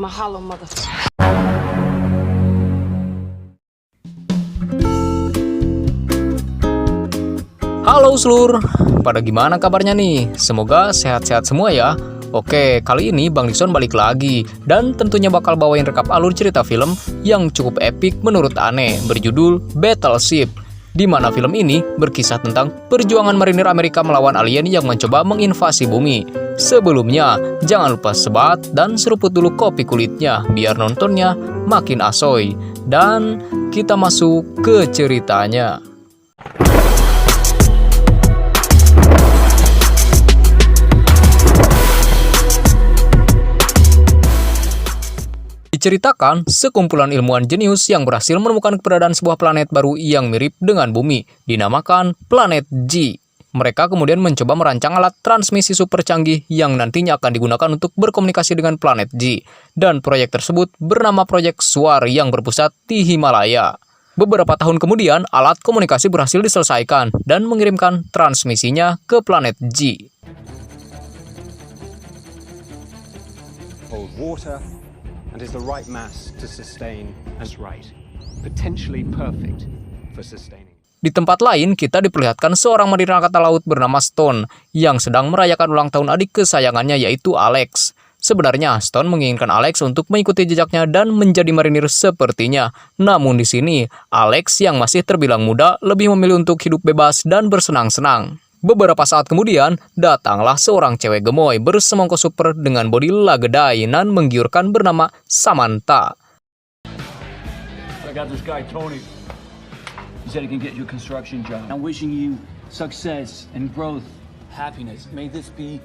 a hollow mother. Halo seluruh, pada gimana kabarnya nih? Semoga sehat-sehat semua ya. Oke, kali ini Bang Dixon balik lagi dan tentunya bakal bawain rekap alur cerita film yang cukup epik menurut Ane berjudul Battleship. Di mana film ini berkisah tentang perjuangan marinir Amerika melawan alien yang mencoba menginvasi bumi. Sebelumnya, jangan lupa sebat dan seruput dulu kopi kulitnya biar nontonnya makin asoy. Dan kita masuk ke ceritanya. Diceritakan, sekumpulan ilmuwan jenius yang berhasil menemukan keberadaan sebuah planet baru yang mirip dengan bumi, dinamakan planet G. Mereka kemudian mencoba merancang alat transmisi super canggih yang nantinya akan digunakan untuk berkomunikasi dengan planet G. Dan proyek tersebut bernama Proyek Suar yang berpusat di Himalaya. Beberapa tahun kemudian, alat komunikasi berhasil diselesaikan dan mengirimkan transmisinya ke planet G. Hold water and is the right mass to sustain. That's right. Potentially perfect for sustaining. Di tempat lain, kita diperlihatkan seorang marinir angkatan laut bernama Stone yang sedang merayakan ulang tahun adik kesayangannya yaitu Alex. Sebenarnya, Stone menginginkan Alex untuk mengikuti jejaknya dan menjadi marinir sepertinya. Namun di sini, Alex yang masih terbilang muda lebih memilih untuk hidup bebas dan bersenang-senang. Beberapa saat kemudian, datanglah seorang cewek gemoy bersemongko super dengan bodi lagedai dan menggiurkan bernama Samantha. I got this guy, Tony. He said he can get you a construction job. I'm wishing you success and growth, happiness. May this be...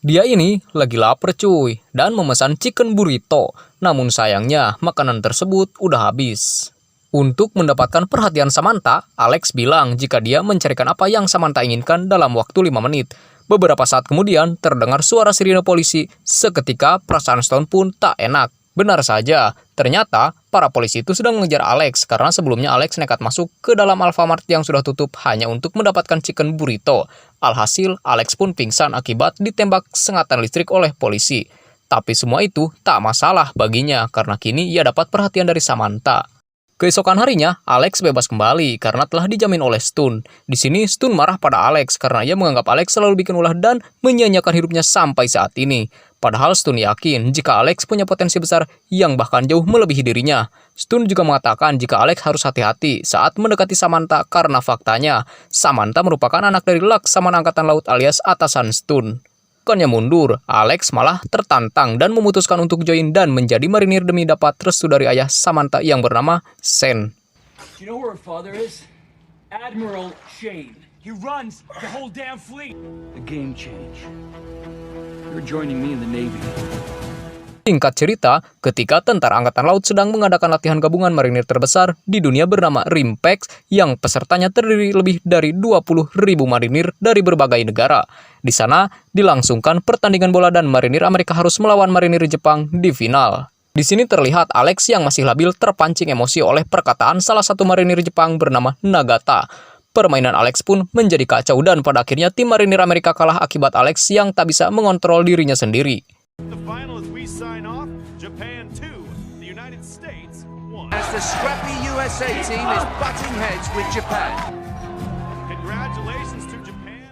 Dia ini lagi lapar cuy, dan memesan chicken burrito. Namun sayangnya, makanan tersebut udah habis. Untuk mendapatkan perhatian Samantha, Alex bilang jika dia mencarikan apa yang Samantha inginkan dalam waktu 5 menit. Beberapa saat kemudian, terdengar suara sirine polisi. Seketika, perasaan Stone pun tak enak. Benar saja, ternyata para polisi itu sedang mengejar Alex karena sebelumnya Alex nekat masuk ke dalam Alfamart yang sudah tutup hanya untuk mendapatkan chicken burrito. Alhasil, Alex pun pingsan akibat ditembak sengatan listrik oleh polisi. Tapi semua itu tak masalah baginya karena kini ia dapat perhatian dari Samantha. Keesokan harinya, Alex bebas kembali karena telah dijamin oleh Stone. Di sini, Stone marah pada Alex karena ia menganggap Alex selalu bikin ulah dan menyia-nyiakan hidupnya sampai saat ini. Padahal Stone yakin jika Alex punya potensi besar yang bahkan jauh melebihi dirinya. Stone juga mengatakan jika Alex harus hati-hati saat mendekati Samantha karena faktanya, Samantha merupakan anak dari Laksamana Angkatan Laut alias atasan Stone. Bukannya mundur, Alex malah tertantang dan memutuskan untuk join dan menjadi marinir demi dapat restu dari ayah Samantha yang bernama Sen. Do you know who her father is? Admiral Shane. He runs the whole damn fleet. The game change. You're joining me in the Navy. Singkat cerita, ketika tentara angkatan laut sedang mengadakan latihan gabungan marinir terbesar di dunia bernama RIMPEX yang pesertanya terdiri lebih dari 20.000 marinir dari berbagai negara. Di sana dilangsungkan pertandingan bola dan marinir Amerika harus melawan marinir Jepang di final. Di sini terlihat Alex yang masih labil terpancing emosi oleh perkataan salah satu marinir Jepang bernama Nagata. Permainan Alex pun menjadi kacau dan pada akhirnya tim marinir Amerika kalah akibat Alex yang tak bisa mengontrol dirinya sendiri. As the scrappy USA team is butting heads with Japan. Congratulations to Japan.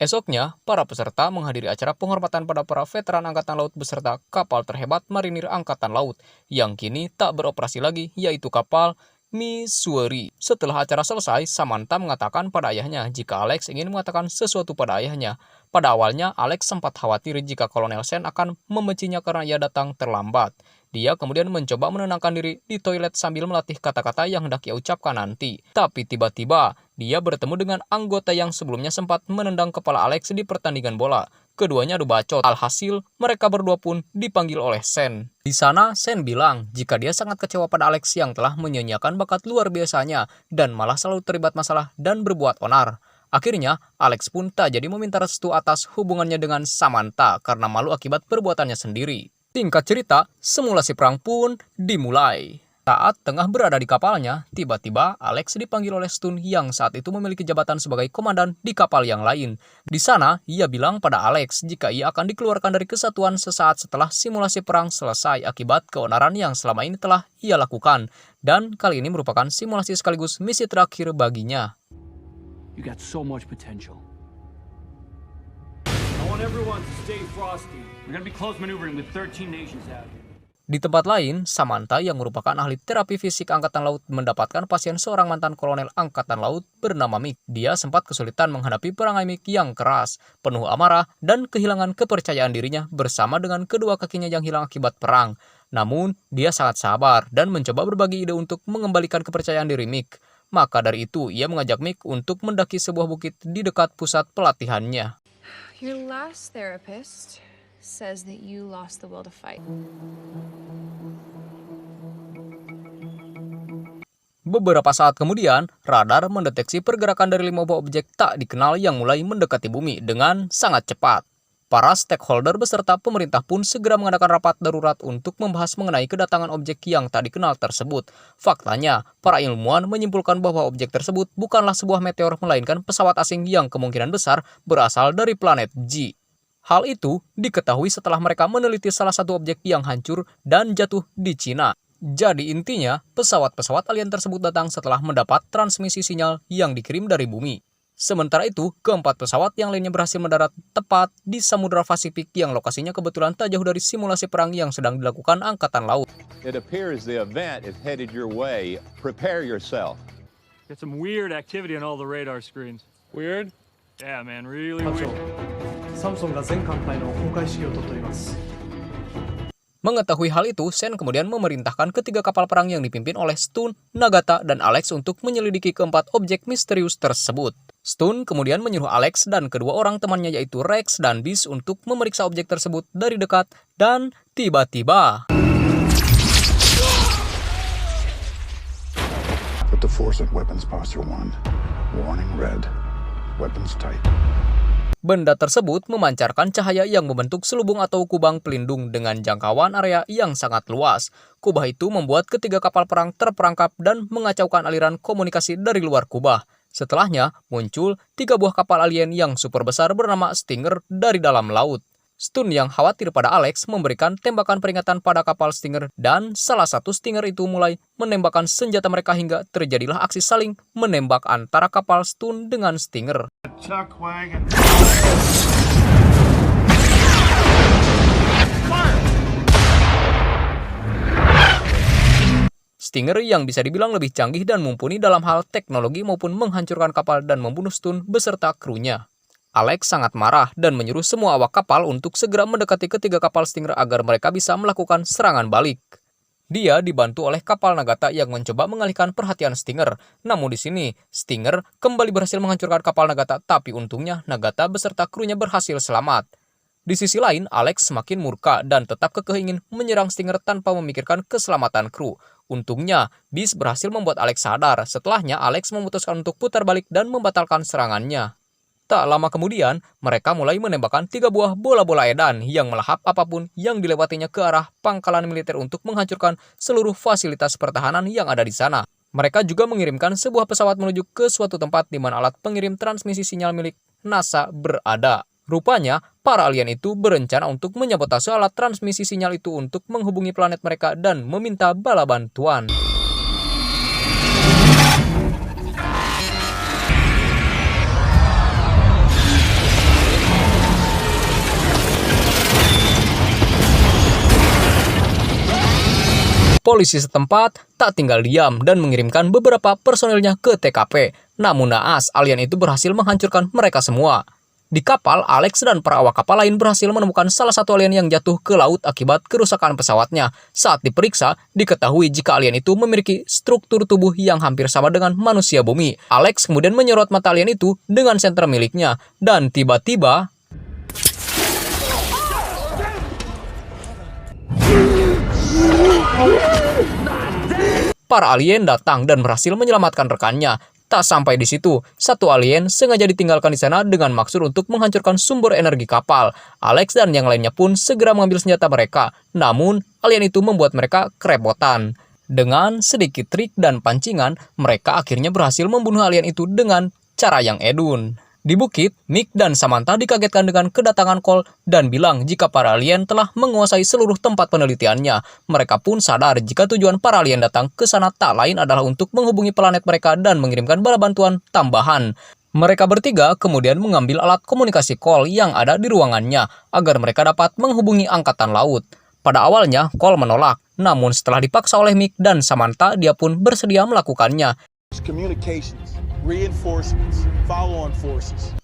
Esoknya, para peserta menghadiri acara penghormatan pada para veteran Angkatan Laut beserta kapal terhebat marinir Angkatan Laut yang kini tak beroperasi lagi, yaitu kapal Missouri. Setelah acara selesai, Samantha mengatakan pada ayahnya jika Alex ingin mengatakan sesuatu pada ayahnya. Pada awalnya, Alex sempat khawatir jika Kolonel Sen akan membencinya karena ia datang terlambat. Dia kemudian mencoba menenangkan diri di toilet sambil melatih kata-kata yang hendak ia ucapkan nanti. Tapi tiba-tiba, dia bertemu dengan anggota yang sebelumnya sempat menendang kepala Alex di pertandingan bola. Keduanya adu bacot. Alhasil, mereka berdua pun dipanggil oleh Sen. Di sana, Sen bilang jika dia sangat kecewa pada Alex yang telah menyia-nyiakan bakat luar biasanya dan malah selalu terlibat masalah dan berbuat onar. Akhirnya, Alex pun tak jadi meminta restu atas hubungannya dengan Samantha karena malu akibat perbuatannya sendiri. Singkat cerita, simulasi perang pun dimulai. Saat tengah berada di kapalnya, tiba-tiba Alex dipanggil oleh Stun yang saat itu memiliki jabatan sebagai komandan di kapal yang lain. Di sana, ia bilang pada Alex jika ia akan dikeluarkan dari kesatuan sesaat setelah simulasi perang selesai akibat keonaran yang selama ini telah ia lakukan. Dan kali ini merupakan simulasi sekaligus misi terakhir baginya. You got so much potential. I want everyone to stay frosty. We're gonna be close maneuvering with 13 nations out here. Di tempat lain, Samantha yang merupakan ahli terapi fisik Angkatan Laut mendapatkan pasien seorang mantan kolonel Angkatan Laut bernama Mick. Dia sempat kesulitan menghadapi perangai Mick yang keras, penuh amarah, dan kehilangan kepercayaan dirinya bersama dengan kedua kakinya yang hilang akibat perang. Namun, dia sangat sabar dan mencoba berbagi ide untuk mengembalikan kepercayaan diri Mick. Maka dari itu, ia mengajak Mick untuk mendaki sebuah bukit di dekat pusat pelatihannya. Your last therapist says that you lost the will to fight. Beberapa saat kemudian, radar mendeteksi pergerakan dari 5 buah objek tak dikenal yang mulai mendekati bumi dengan sangat cepat. Para stakeholder beserta pemerintah pun segera mengadakan rapat darurat untuk membahas mengenai kedatangan objek yang tak dikenal tersebut. Faktanya, para ilmuwan menyimpulkan bahwa objek tersebut bukanlah sebuah meteor melainkan pesawat asing yang kemungkinan besar berasal dari planet G. Hal itu diketahui setelah mereka meneliti salah satu objek yang hancur dan jatuh di Cina. Jadi intinya, pesawat-pesawat alien tersebut datang setelah mendapat transmisi sinyal yang dikirim dari bumi. Sementara itu, keempat pesawat yang lainnya berhasil mendarat tepat di Samudra Pasifik yang lokasinya kebetulan tak jauh dari simulasi perang yang sedang dilakukan Angkatan Laut. It appears the event is headed your way. Prepare yourself. Got some weird activity on all the radar screens. Weird? Yeah, man, really 課長 weird. サムソンが全艦隊の公開指揮を執っております。 Mengetahui hal itu, Sen kemudian memerintahkan ketiga kapal perang yang dipimpin oleh Stun, Nagata, dan Alex untuk menyelidiki keempat objek misterius tersebut. Stun kemudian menyuruh Alex dan kedua orang temannya yaitu Rex dan Beast untuk memeriksa objek tersebut dari dekat dan tiba-tiba Put the force at weapons posture 1. Warning red. Weapons tight. benda tersebut memancarkan cahaya yang membentuk selubung atau kubang pelindung dengan jangkauan area yang sangat luas. Kubah itu membuat ketiga kapal perang terperangkap dan mengacaukan aliran komunikasi dari luar kubah. Setelahnya, muncul 3 buah kapal alien yang super besar bernama Stinger dari dalam laut. Stun yang khawatir pada Alex memberikan tembakan peringatan pada kapal Stinger dan salah satu Stinger itu mulai menembakkan senjata mereka hingga terjadilah aksi saling menembak antara kapal Stun dengan Stinger. Stinger yang bisa dibilang lebih canggih dan mumpuni dalam hal teknologi maupun menghancurkan kapal dan membunuh Stun beserta krunya. Alex sangat marah dan menyuruh semua awak kapal untuk segera mendekati ketiga kapal Stinger agar mereka bisa melakukan serangan balik. Dia dibantu oleh kapal Nagata yang mencoba mengalihkan perhatian Stinger. Namun di sini, Stinger kembali berhasil menghancurkan kapal Nagata, tapi untungnya Nagata beserta krunya berhasil selamat. Di sisi lain, Alex semakin murka dan tetap kekeh ingin menyerang Stinger tanpa memikirkan keselamatan kru. Untungnya, Beast berhasil membuat Alex sadar. Setelahnya, Alex memutuskan untuk putar balik dan membatalkan serangannya. Tak lama kemudian, mereka mulai menembakkan 3 buah bola-bola edan yang melahap apapun yang dilewatinya ke arah pangkalan militer untuk menghancurkan seluruh fasilitas pertahanan yang ada di sana. Mereka juga mengirimkan sebuah pesawat menuju ke suatu tempat di mana alat pengirim transmisi sinyal milik NASA berada. Rupanya, para alien itu berencana untuk menyabotase alat transmisi sinyal itu untuk menghubungi planet mereka dan meminta bala bantuan. Polisi setempat tak tinggal diam dan mengirimkan beberapa personilnya ke TKP. Namun naas, alien itu berhasil menghancurkan mereka semua. Di kapal, Alex dan para awak kapal lain berhasil menemukan salah satu alien yang jatuh ke laut akibat kerusakan pesawatnya. Saat diperiksa, diketahui jika alien itu memiliki struktur tubuh yang hampir sama dengan manusia bumi. Alex kemudian menyorot mata alien itu dengan senter miliknya. Dan tiba-tiba para alien datang dan berhasil menyelamatkan rekannya. Tak sampai di situ, satu alien sengaja ditinggalkan di sana dengan maksud untuk menghancurkan sumber energi kapal. Alex dan yang lainnya pun segera mengambil senjata mereka. Namun, alien itu membuat mereka kerepotan. Dengan sedikit trik dan pancingan, mereka akhirnya berhasil membunuh alien itu dengan cara yang edun. Di bukit, Mick dan Samantha dikagetkan dengan kedatangan Cole dan bilang jika para alien telah menguasai seluruh tempat penelitiannya. Mereka pun sadar jika tujuan para alien datang ke sana tak lain adalah untuk menghubungi planet mereka dan mengirimkan bala bantuan tambahan. Mereka bertiga kemudian mengambil alat komunikasi Cole yang ada di ruangannya agar mereka dapat menghubungi angkatan laut. Pada awalnya, Cole menolak, namun setelah dipaksa oleh Mick dan Samantha, dia pun bersedia melakukannya.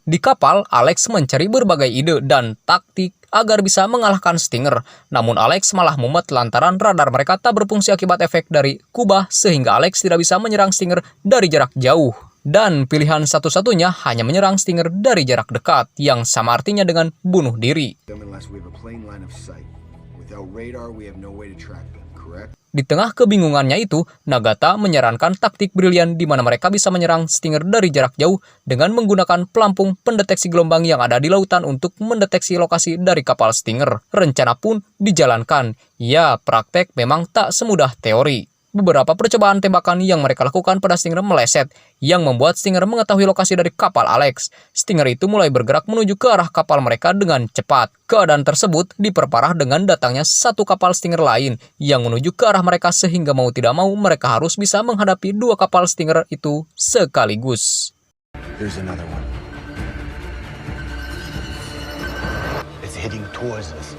Di kapal, Alex mencari berbagai ide dan taktik agar bisa mengalahkan Stinger. Namun Alex malah mumet lantaran radar mereka tak berfungsi akibat efek dari kubah sehingga Alex tidak bisa menyerang Stinger dari jarak jauh. Dan pilihan satu-satunya hanya menyerang Stinger dari jarak dekat, yang sama artinya dengan bunuh diri. Di tengah kebingungannya itu, Nagata menyarankan taktik brilian di mana mereka bisa menyerang Stinger dari jarak jauh dengan menggunakan pelampung pendeteksi gelombang yang ada di lautan untuk mendeteksi lokasi dari kapal Stinger. Rencana pun dijalankan. Ya, praktek memang tak semudah teori. Beberapa percobaan tembakan yang mereka lakukan pada Stinger meleset, yang membuat Stinger mengetahui lokasi dari kapal Alex. Stinger itu mulai bergerak menuju ke arah kapal mereka dengan cepat. Keadaan tersebut diperparah dengan datangnya satu kapal Stinger lain yang menuju ke arah mereka sehingga mau tidak mau mereka harus bisa menghadapi dua kapal Stinger itu sekaligus. There's another one. It's heading towards us.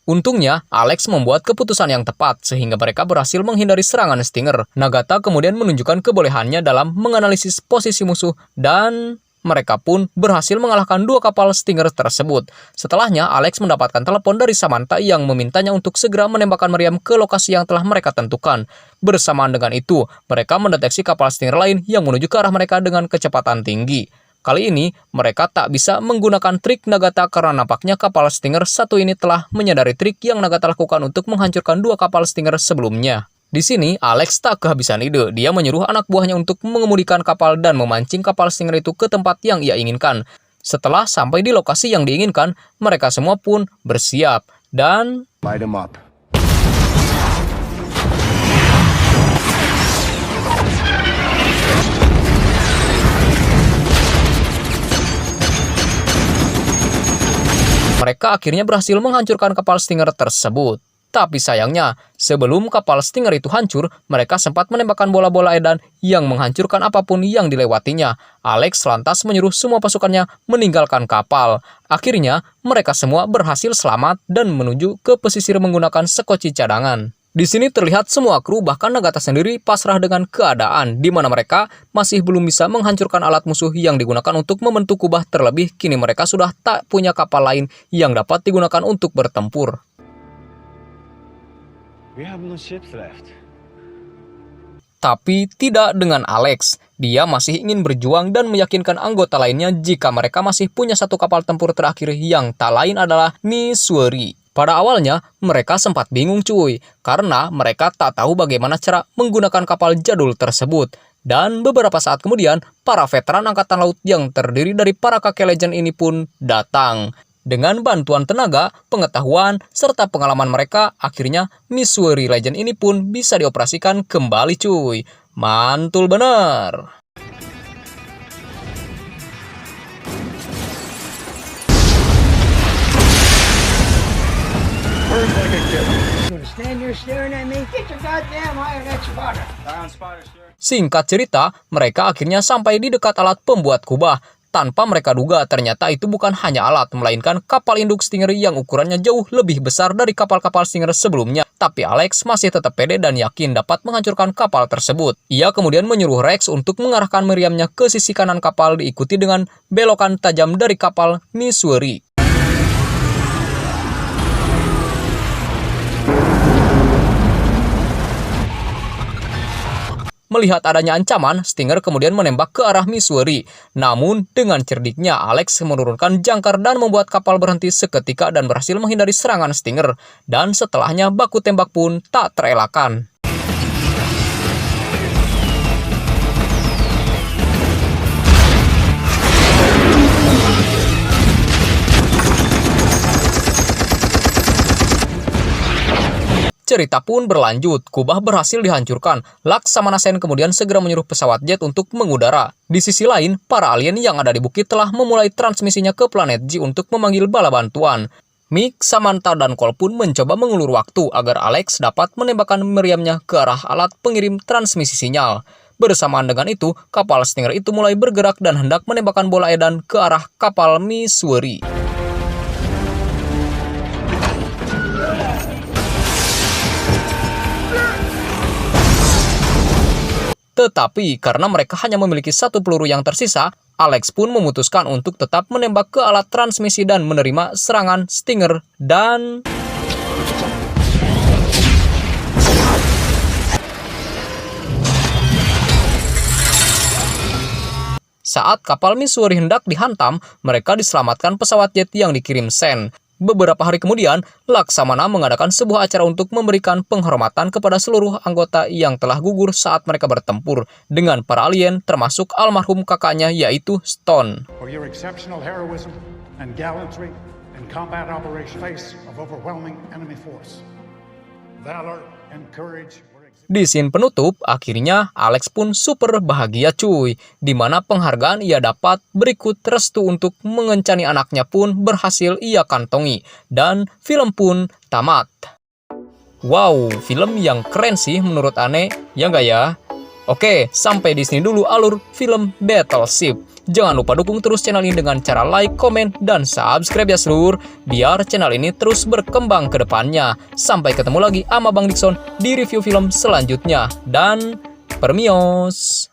Untungnya, Alex membuat keputusan yang tepat sehingga mereka berhasil menghindari serangan Stinger. Nagata kemudian menunjukkan kebolehannya dalam menganalisis posisi musuh dan mereka pun berhasil mengalahkan dua kapal Stinger tersebut. Setelahnya, Alex mendapatkan telepon dari Samantha yang memintanya untuk segera menembakkan meriam ke lokasi yang telah mereka tentukan. Bersamaan dengan itu, mereka mendeteksi kapal Stinger lain yang menuju ke arah mereka dengan kecepatan tinggi. Kali ini, mereka tak bisa menggunakan trik Nagata karena nampaknya kapal Stinger satu ini telah menyadari trik yang Nagata lakukan untuk menghancurkan dua kapal Stinger sebelumnya. Di sini, Alex tak kehabisan ide. Dia menyuruh anak buahnya untuk mengemudikan kapal dan memancing kapal Stinger itu ke tempat yang ia inginkan. Setelah sampai di lokasi yang diinginkan, mereka semua pun bersiap dan Light 'em up. mereka akhirnya berhasil menghancurkan kapal Stinger tersebut. Tapi sayangnya, sebelum kapal Stinger itu hancur, mereka sempat menembakkan bola-bola edan yang menghancurkan apapun yang dilewatinya. Alex lantas menyuruh semua pasukannya meninggalkan kapal. Akhirnya, mereka semua berhasil selamat dan menuju ke pesisir menggunakan sekoci cadangan. Di sini terlihat semua kru, bahkan Nagata sendiri pasrah dengan keadaan, di mana mereka masih belum bisa menghancurkan alat musuh yang digunakan untuk membentuk kubah. Terlebih, kini mereka sudah tak punya kapal lain yang dapat digunakan untuk bertempur. We have no ships left. Tapi tidak dengan Alex. Dia masih ingin berjuang dan meyakinkan anggota lainnya jika mereka masih punya satu kapal tempur terakhir yang tak lain adalah Missouri. Pada awalnya, mereka sempat bingung cuy, karena mereka tak tahu bagaimana cara menggunakan kapal jadul tersebut. Dan beberapa saat kemudian, para veteran angkatan laut yang terdiri dari para kakek legend ini pun datang. Dengan bantuan tenaga, pengetahuan, serta pengalaman mereka, akhirnya Missouri Legend ini pun bisa dioperasikan kembali cuy. Mantul bener! Singkat cerita, mereka akhirnya sampai di dekat alat pembuat kubah. Tanpa mereka duga, ternyata itu bukan hanya alat, melainkan kapal induk Stinger yang ukurannya jauh lebih besar dari kapal-kapal Stinger sebelumnya. Tapi Alex masih tetap pede dan yakin dapat menghancurkan kapal tersebut. Ia kemudian menyuruh Rex untuk mengarahkan meriamnya ke sisi kanan kapal, diikuti dengan belokan tajam dari kapal Missouri. Melihat adanya ancaman, Stinger kemudian menembak ke arah Missouri. Namun, dengan cerdiknya, Alex menurunkan jangkar dan membuat kapal berhenti seketika dan berhasil menghindari serangan Stinger. Dan setelahnya, baku tembak pun tak terelakkan. Cerita pun berlanjut, Kubah berhasil dihancurkan. Laksamana Sen kemudian segera menyuruh pesawat jet untuk mengudara. Di sisi lain, para alien yang ada di bukit telah memulai transmisinya ke planet G untuk memanggil bala bantuan. Mick, Samantha, dan Cole pun mencoba mengulur waktu agar Alex dapat menembakkan meriamnya ke arah alat pengirim transmisi sinyal. Bersamaan dengan itu, kapal Stinger itu mulai bergerak dan hendak menembakkan bola edan ke arah kapal Missouri. Tetapi karena mereka hanya memiliki satu peluru yang tersisa, Alex pun memutuskan untuk tetap menembak ke alat transmisi dan menerima serangan Stinger dan... Saat kapal Missouri hendak dihantam, mereka diselamatkan pesawat jet yang dikirim Sen. Beberapa hari kemudian, Laksamana mengadakan sebuah acara untuk memberikan penghormatan kepada seluruh anggota yang telah gugur saat mereka bertempur dengan para alien, termasuk almarhum kakaknya yaitu Stone. For your exceptional heroism and gallantry in combat operation face of overwhelming enemy force. Valor and courage. Di scene penutup, akhirnya Alex pun super bahagia cuy, dimana penghargaan ia dapat berikut restu untuk mengencani anaknya pun berhasil ia kantongi, dan film pun tamat. Wow, film yang keren sih menurut Ane, ya nggak ya? Oke, sampai di sini dulu alur film Battleship. Jangan lupa dukung terus channel ini dengan cara like, komen, dan subscribe ya seluruh, biar channel ini terus berkembang ke depannya. Sampai ketemu lagi sama Bang Dikson di review film selanjutnya. Dan permios!